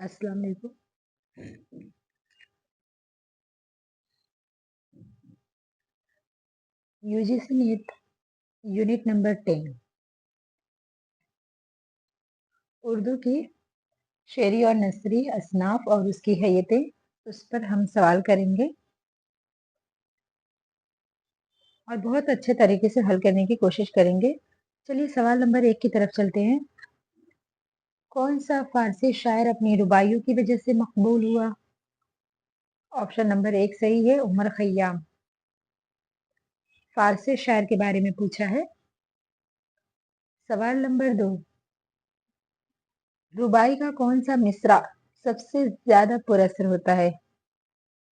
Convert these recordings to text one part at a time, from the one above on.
अस्सलाम वालेकुम। UGC NET unit number 10 Urdu की शेरी और नसरी असनाफ और उसकी हैयतें, उस पर हम सवाल करेंगे और बहुत अच्छे तरीके से हल करने की कोशिश करेंगे। चलिए सवाल नंबर 1 की तरफ चलते हैं। कौन सा फारसी शायर अपनी रुबाइयों की वजह से मकबूल हुआ? ऑप्शन नंबर 1 सही है, उमर खयाम। फारसी शायर के बारे में पूछा है। सवाल नंबर 2, रुबाई का कौन सा मिसरा सबसे ज्यादा पुरस्कार होता है?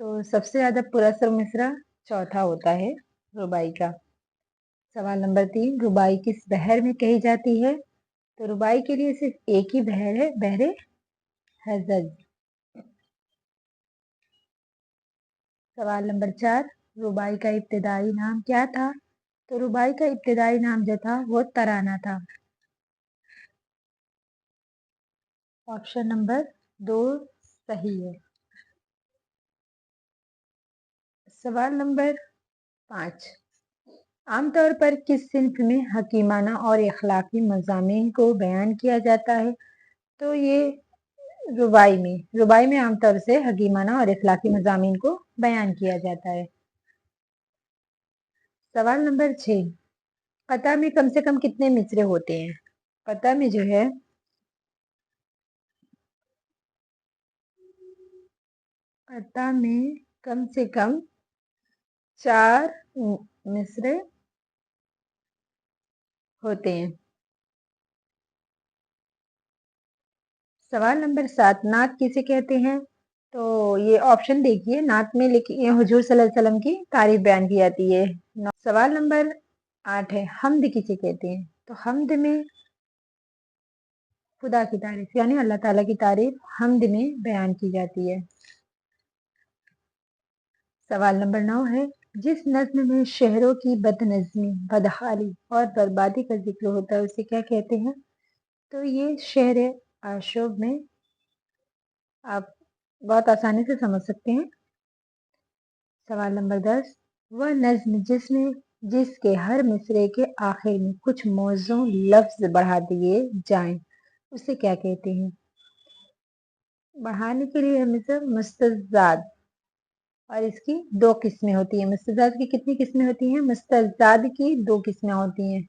तो सबसे ज्यादा पुरस्कार मिसरा चौथा होता है रुबाई का। सवाल नंबर 3, रुबाई किस बहर में कही जाती है? तो रुबाई के लिए सिर्फ एक ही बहर है, बहरे हजज। सवाल नंबर 4, रुबाई का इब्तिदाई नाम क्या था? तो रुबाई का इब्तिदाई नाम जो था वो तराना था। ऑप्शन नंबर 2 सही है। सवाल नंबर 5, आमतौर पर किस सिन्फ में हकीमाना और इखलाकी मज़ामीन को बयान किया जाता है? तो ये रुबाई में आमतौर से हकीमाना और इखलाकी मज़ामीन को बयान किया जाता है। सवाल नंबर 6, कता में कम से कम कितने मिसरे होते हैं? कता में जो है कता में कम से कम 4 मिसरे होते हैं। सवाल नंबर 7, नात किसे कहते हैं? तो ये ऑप्शन देखिए, नात में लिखी हुजूर सल्लल्लाहु अलैहि वसल्लम की तारीफ बयान की जाती है। सवाल नंबर 8 है, हम्द किसे कहते हैं? तो हम्द में खुदा की तारीफ यानी अल्लाह ताला की तारीफ हम्द में बयान की जाती है। सवाल नंबर 9 है, जिस नज्म में शहरों की बदनज़मी, बदहाली और बर्बादी का जिक्र होता है उसे क्या कहते हैं? तो ये शेर आशूब में आप बहुत आसानी से समझ सकते हैं। सवाल नंबर 10, वह नज्म जिसके हर मिसरे के आखिर में कुछ मौजूं लफ्ज बढ़ा दिए जाएं उसे क्या कहते हैं? बढ़ाने के लिए हमेशा मुस्तज़ाद, और इसकी 2 किस्में होती हैं। मुस्तज़ाद की कितनी किस्में होती हैं? मुस्तज़ाद की 2 किस्में होती हैं।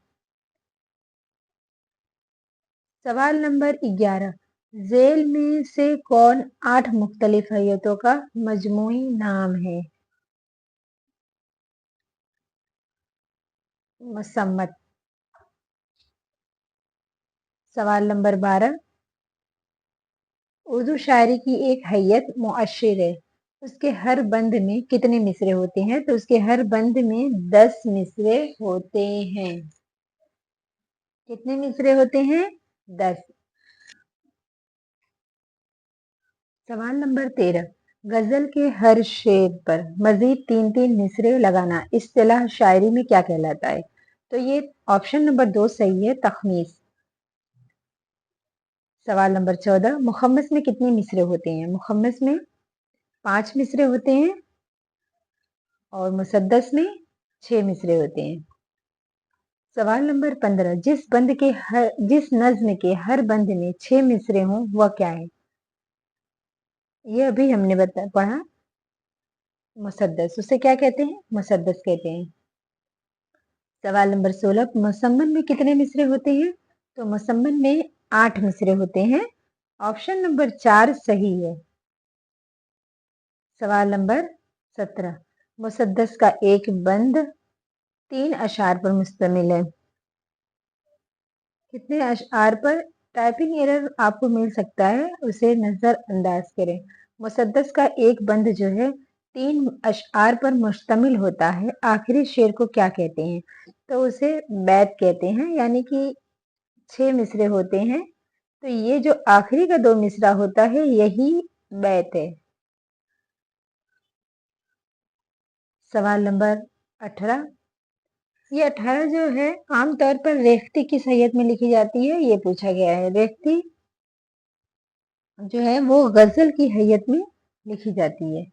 सवाल नंबर 11, झेल में से कौन 8 मुख्तलिफ हैयतों का मजमूई नाम है? मुसम्मत। सवाल नंबर 12, उर्दू शायरी की एक हैयत मुअश्शिर है, उसके हर बंद में कितने मिसरे होते हैं? तो उसके हर बंद में 10 मिसरे होते हैं। कितने मिसरे होते हैं? 10। सवाल नंबर 13, गजल के हर शेर पर मजीद 3-3 मिसरे लगाना इस्तिलाह शायरी में क्या कहलाता है? तो ये ऑप्शन नंबर 2 सही है, तखमीस। सवाल नंबर 14, मुखम्मस में कितने मिसरे होते हैं? मुखम्मस में 5 मिसरे होते हैं और मुसद्दस में 6 मिसरे होते हैं। सवाल नंबर 15, जिस नज्म के हर बंद में 6 मिसरे हों वह क्या है? ये अभी हमने पढ़ा, मुसद्दस। उसे क्या कहते हैं? मुसद्दस कहते हैं। सवाल नंबर 16, मुसम्मन में कितने मिसरे होते हैं? तो मुसम्मन में 8 मिसरे होते हैं। ऑप्शन नंबर 4 सही है। सवाल नंबर 17, मुसद्दस का एक बंद 3 अशार पर मुश्तमिल है। कितने अशार पर? टाइपिंग एरर आपको मिल सकता है, उसे नजरअंदाज करें। मुसद्दस का एक बंद जो है 3 अशार पर मुश्तमिल होता है। आखिरी शेर को क्या कहते हैं? तो उसे बैत कहते हैं, यानी कि 6 मिसरे होते हैं। तो ये जो आखिरी का 2 मिसरा होता है यही बैत है। सवाल नंबर 18, ये 18 जो है आमतौर पर रेख्ती किस हैयत में लिखी जाती है? ये पूछा गया है। रेख्ती जो है वो गजल की हैयत में लिखी जाती है।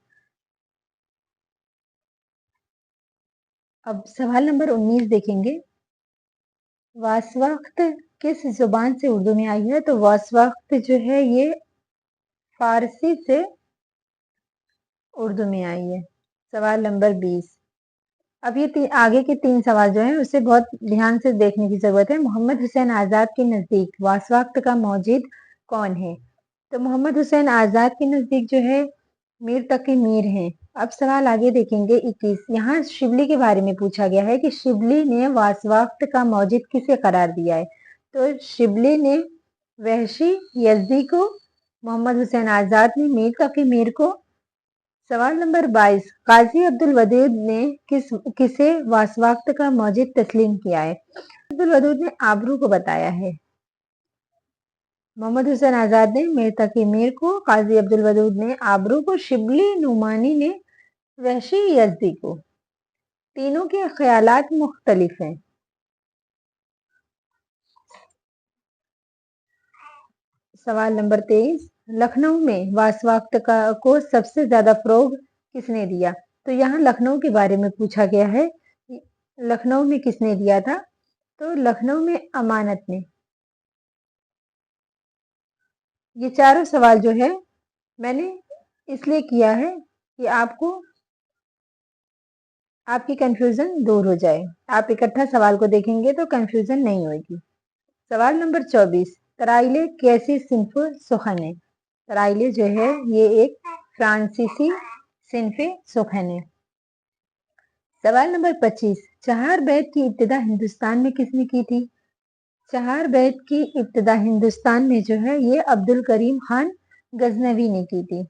अब सवाल नंबर 19 देखेंगे। वासवक्त किस जुबान से उर्दू में आई है? तो वासवक्त जो है ये फारसी से उर्दू में आई है। सवाल नंबर 20। अब ये आगे के 3 सवाल जो हैं उसे बहुत ध्यान से देखने की जरूरत है। मोहम्मद हुसैन आजाद के नजदीक वासवक्त का मौजिद कौन है? तो मोहम्मद हुसैन आजाद के नजदीक जो है मीर तकी मीर हैं। अब सवाल आगे देखेंगे 21। यहाँ शिबली के बारे में पूछा गया है कि शिबली ने वासवक्त का मौजिद किसे करार दिया है? तो शिबली ने वहशी यजदी को, मोहम्मद हुसैन आजाद ने मीर तकी मीर को। सवाल नंबर 22। काजी अब्दुल वदूद ने किसे वासवक्त का मौजिद तस्लीम किया है? अब्दुल वदूद ने आबरू को बताया है। मोहम्मद हुसैन आजाद ने मीर तकी मीर को, काजी अब्दुल वदूद ने आबरू को, शिबली नुमानी ने वहशी यजदी को। तीनों के ख्यालात मुख्तलिफ हैं। सवाल नंबर 23। लखनऊ में वासवक्त को सबसे ज्यादा फरोग किसने दिया? तो यहाँ लखनऊ के बारे में पूछा गया है। लखनऊ में किसने दिया था? तो लखनऊ में अमानत ने। ये चारों सवाल जो है मैंने इसलिए किया है कि आपकी कंफ्यूजन दूर हो जाए। आप इकट्ठा सवाल को देखेंगे तो कंफ्यूजन नहीं होगी। सवाल नंबर 24। तराइले कैसी सिंफ सुखन है? तराइले जो है ये एक फ्रांसीसी सिंफ सुखन है। सवाल नंबर 25। चहार बैत की इब्तिदा हिंदुस्तान में किसने की थी? चहार बैत की इब्तिदा हिंदुस्तान में जो है ये अब्दुल करीम खान गजनवी ने की थी।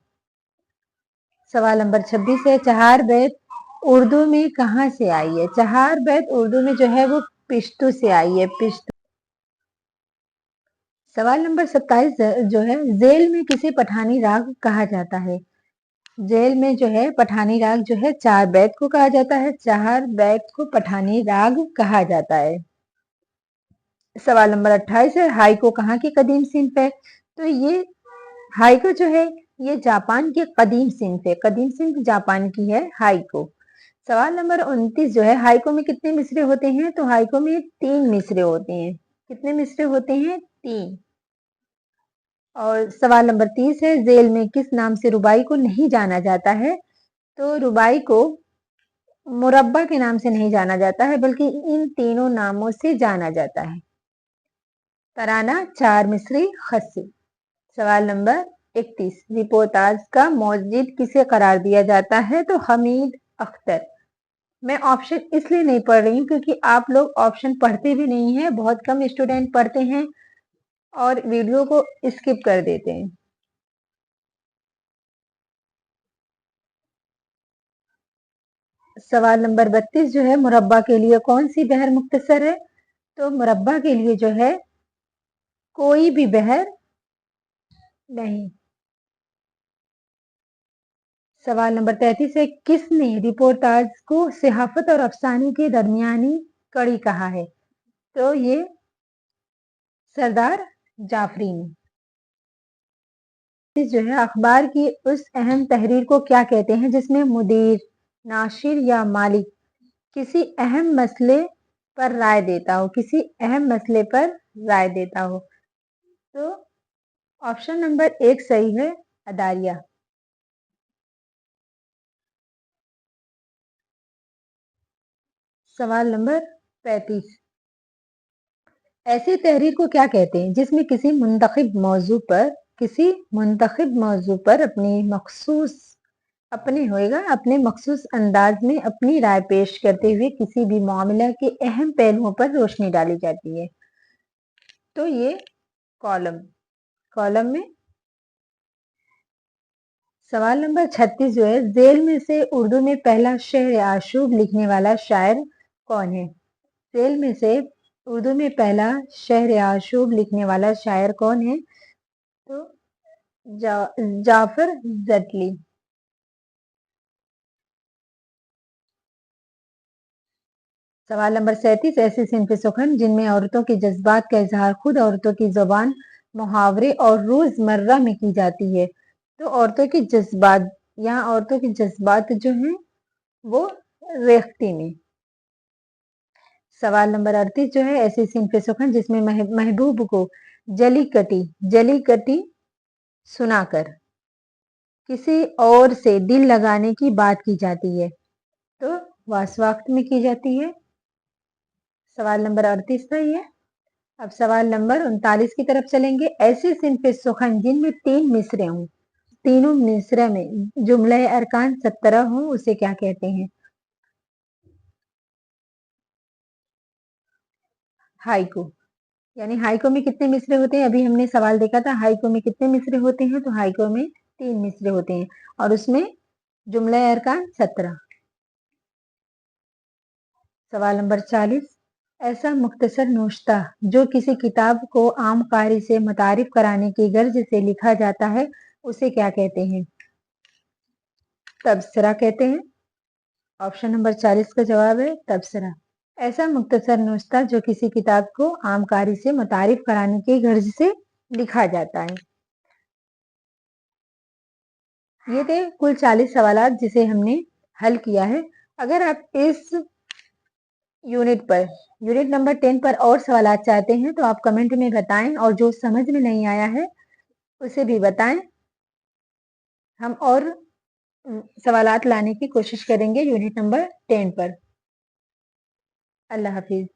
सवाल नंबर 26 है। चहार बैत उर्दू में कहाँ से आई है? चहार बैत उर्दू में जो है वो पिश्तू से आई है, पिश्तू। सवाल नंबर 27 जो है, जेल में किसे पठानी राग कहा जाता है? जेल में जो है पठानी राग जो है चार बैत को कहा जाता है। चार बैत को पठानी राग कहा जाता है। सवाल नंबर 28 है। हाइको कहाँ की कदीम सिंफ है? तो ये हाइको जो है ये जापान की कदीम सिंफ है। कदीम सिंफ जापान की है हाइको। सवाल नंबर 29 जो है, हाइको में कितने मिसरे होते हैं? तो हाइको में 3 मिसरे होते हैं। कितने मिसरे होते हैं? 3। और सवाल नंबर 30 है। जेल में किस नाम से रुबाई को नहीं जाना जाता है? तो रुबाई को मुरब्बा के नाम से नहीं जाना जाता है बल्कि इन तीनों नामों से जाना जाता है। तराना, चार मिसरी, खस्सी। सवाल नंबर 31। रिपोर्टाज का मौजिद किसे करार दिया जाता है? तो हमीद अख्तर। मैं ऑप्शन इसलिए नहीं पढ़ रही हूँ क्योंकि आप लोग ऑप्शन पढ़ते भी नहीं है। बहुत कम स्टूडेंट पढ़ते हैं और वीडियो को स्किप कर देते हैं। सवाल नंबर 32 जो है, मुरब्बा के लिए कौन सी बहर मुख्तसर है? तो मुरब्बा के लिए जो है कोई भी बहर नहीं। सवाल नंबर 33 है। किसने रिपोर्टाज को सिहाफत और अफसाने के दरमियानी कड़ी कहा है? तो ये सरदार जाफरी ने। जो है, अखबार की उस अहम तहरीर को क्या कहते हैं जिसमें मुदीर, नाशिर या मालिक किसी अहम मसले पर राय देता हो? किसी अहम मसले पर राय देता हो। तो ऑप्शन नंबर 1 सही है, अदारिया। सवाल नंबर 35। ऐसी तहरीर को क्या कहते हैं जिसमें किसी मुंतखब मौजू पर अपने मखसूस अंदाज में अपनी राय पेश करते हुए किसी भी मामला के अहम पहलुओं पर रोशनी डाली जाती है? तो ये कॉलम में। सवाल नंबर 36 जो है, जेल में से उर्दू में पहला शेर आशूब लिखने वाला शायर कौन है? जेल में से उर्दू में पहला शेर आशूब लिखने वाला शायर कौन है? तो जाफर जटली। सवाल नंबर 37। ऐसी सिंफ सुखन जिनमें औरतों के जज्बात का इजहार खुद औरतों की जुबान मुहावरे और रोजमर्रा में की जाती है। तो औरतों के जज्बात, यहाँ औरतों के जज्बात जो हैं वो रेख्ती में। सवाल नंबर 38 जो है, ऐसी सीन पे सुखन जिसमें महबूब को जली कटी सुनाकर किसी और से दिल लगाने की बात की जाती है, तो वासवाक्त में की जाती है। सवाल नंबर 38 था ये। अब सवाल नंबर 39 की तरफ चलेंगे। ऐसे सिनफ सुखन जिनमें 3 मिसरे हों, तीनों मिसरे में जुमला अरकान 17 हो, उसे क्या कहते हैं? हाइकू। यानी हाइकू में कितने मिसरे होते हैं? अभी हमने सवाल देखा था हाइकू में कितने मिसरे होते हैं, तो हाइकू में 3 मिसरे होते हैं और उसमें जुमला अरकान 17। सवाल नंबर 40, ऐसा मुख्तसर नुश्ता जो किसी किताब को आम कारी से मुतारिफ कराने की गर्ज से लिखा जाता है, उसे क्या कहते हैं? तबसरा कहते हैं। ऑप्शन नंबर 40 का जवाब है तबसरा। ऐसा मुख्तसर नुश्ता जो किसी किताब को आम कारी से मुतारिफ कराने की गर्ज से लिखा जाता है। ये थे कुल 40 सवाल जिसे हमने हल किया है। अगर आप इस यूनिट नंबर 10 पर और सवाल चाहते हैं तो आप कमेंट में बताएं, और जो समझ में नहीं आया है उसे भी बताएं। हम और सवालात लाने की कोशिश करेंगे यूनिट नंबर 10 पर। अल्लाह हाफिज।